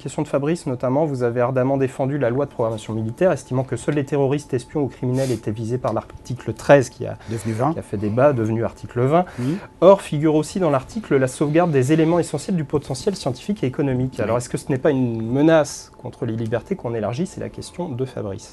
Question de Fabrice, notamment, vous avez ardemment défendu la loi de programmation militaire, estimant que seuls les terroristes, espions ou criminels étaient visés par l'article 13 qui a fait débat, devenu article 20. Oui. Or, figure aussi dans l'article la sauvegarde des éléments essentiels du potentiel scientifique et économique. Alors, est-ce que ce n'est pas une menace contre les libertés qu'on élargit? C'est la question de Fabrice.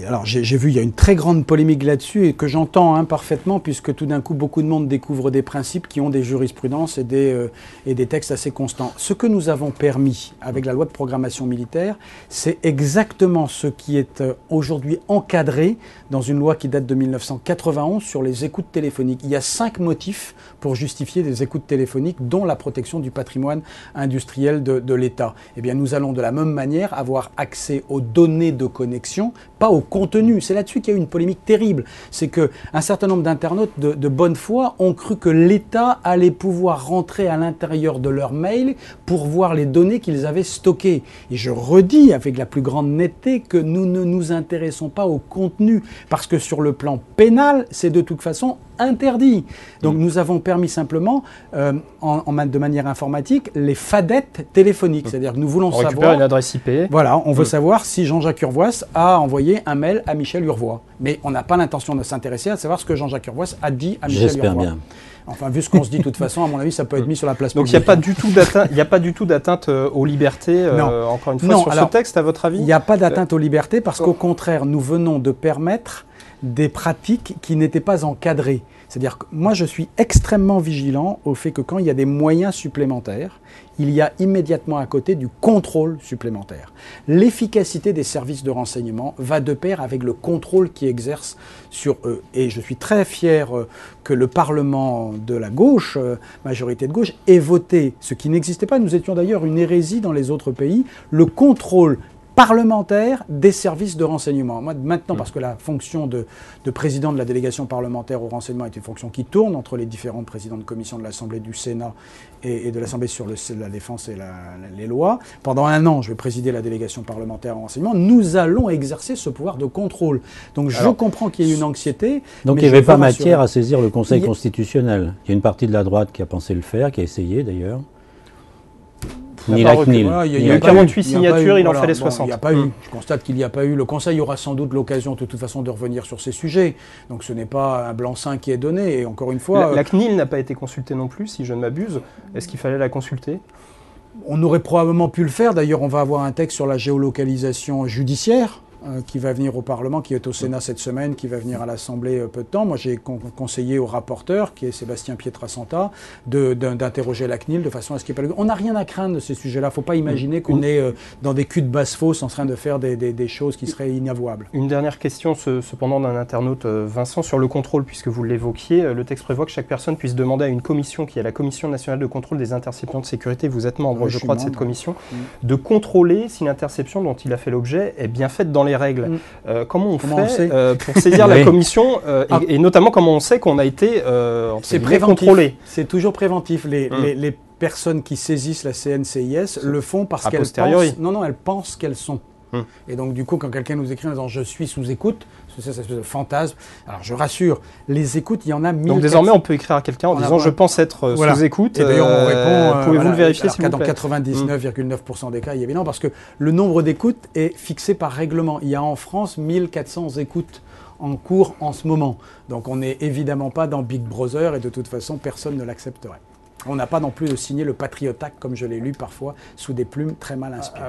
Alors, j'ai vu, il y a une très grande polémique là-dessus et que j'entends parfaitement, puisque tout d'un coup, beaucoup de monde découvre des principes qui ont des jurisprudences et des textes assez constants. Ce que nous avons permis avec la loi de programmation militaire, c'est exactement ce qui est aujourd'hui encadré dans une loi qui date de 1991 sur les écoutes téléphoniques. Il y a 5 motifs pour justifier des écoutes téléphoniques, dont la protection du patrimoine industriel de l'État. Eh bien, nous allons de la même manière avoir accès aux données de connexion, pas au contenu. C'est là-dessus qu'il y a eu une polémique terrible. C'est qu'un certain nombre d'internautes de bonne foi ont cru que l'État allait pouvoir rentrer à l'intérieur de leur mail pour voir les données qu'ils avaient stockées. Et je redis avec la plus grande netteté que nous ne nous intéressons pas au contenu, parce que sur le plan pénal, c'est de toute façon interdit. Donc nous avons permis simplement, de manière informatique, les fadettes téléphoniques. C'est-à-dire que nous voulons savoir... On récupère une adresse IP. Voilà, on veut savoir si Jean-Jacques Urvoas a envoyé un mail à Michel Urvoas. Mais on n'a pas l'intention de s'intéresser à savoir ce que Jean-Jacques Urvoas a dit à Michel Urvoas. J'espère bien. Enfin, vu ce qu'on se dit de toute façon, à mon avis, ça peut être mis sur la place publique. Donc il n'y a pas du tout d'atteinte aux libertés, encore une fois, sur ce texte, à votre avis? Il n'y a pas d'atteinte aux libertés parce qu'au contraire, nous venons de permettre des pratiques qui n'étaient pas encadrées. C'est-à-dire que moi, je suis extrêmement vigilant au fait que quand il y a des moyens supplémentaires, il y a immédiatement à côté du contrôle supplémentaire. L'efficacité des services de renseignement va de pair avec le contrôle qu'ils exercent sur eux. Et je suis très fier que le Parlement de la gauche, majorité de gauche, ait voté, ce qui n'existait pas, nous étions d'ailleurs une hérésie dans les autres pays, le contrôle parlementaire des services de renseignement. Moi, maintenant, parce que la fonction de président de la délégation parlementaire au renseignement est une fonction qui tourne entre les différents présidents de commission de l'Assemblée, du Sénat et de l'Assemblée sur la défense et les lois. Pendant 1 an, je vais présider la délégation parlementaire au renseignement. Nous allons exercer ce pouvoir de contrôle. Donc je comprends qu'il y ait une anxiété. Donc il n'y avait pas matière à saisir le Conseil constitutionnel. Il y a une partie de la droite qui a pensé le faire, qui a essayé d'ailleurs. Ni la CNIL. Il y a eu 48 signatures, il en fallait 60. Il n'y a pas eu. Je constate qu'il n'y a pas eu. Le Conseil aura sans doute l'occasion de toute façon de revenir sur ces sujets. Donc ce n'est pas un blanc-seing qui est donné. Et encore une fois... La CNIL n'a pas été consultée non plus, si je ne m'abuse. Est-ce qu'il fallait la consulter? On aurait probablement pu le faire. D'ailleurs, on va avoir un texte sur la géolocalisation judiciaire qui va venir au Parlement, qui est au Sénat cette semaine, qui va venir à l'Assemblée peu de temps. Moi, j'ai conseillé au rapporteur, qui est Sébastien Pietrasanta, d'interroger la CNIL de façon à ce qu'il n'y ait pas... On n'a rien à craindre de ces sujets-là. Il ne faut pas imaginer qu'on est dans des culs de basse-fosse en train de faire des choses qui seraient inavouables. Une dernière question, cependant, d'un internaute, Vincent, sur le contrôle, puisque vous l'évoquiez. Le texte prévoit que chaque personne puisse demander à une commission, qui est la Commission nationale de contrôle des interceptions de sécurité, vous êtes membre, je crois, de cette commission, de contrôler si l'interception dont il a fait l'objet est bien faite dans les règles. Comment on fait pour saisir la commission et notamment comment on sait qu'on a été contrôlé? C'est toujours préventif. Les personnes qui saisissent la CNCIS le font parce qu'elles pensent... Non, elles pensent qu'elles sont. Et donc du coup, quand quelqu'un nous écrit en disant « je suis sous écoute », c'est cette espèce de fantasme. Alors je rassure, les écoutes, il y en a 1400. Donc désormais, on peut écrire à quelqu'un en disant « je pense être sous écoute ». Et d'ailleurs, on répond... Pouvez-vous le vérifier s'il vous plaît? Dans 99,9% des cas, il y a évidemment, parce que le nombre d'écoutes est fixé par règlement. Il y a en France 1400 écoutes en cours en ce moment. Donc on n'est évidemment pas dans Big Brother et de toute façon, personne ne l'accepterait. On n'a pas non plus de signer le Patriot Act, comme je l'ai lu parfois, sous des plumes très mal inspirées.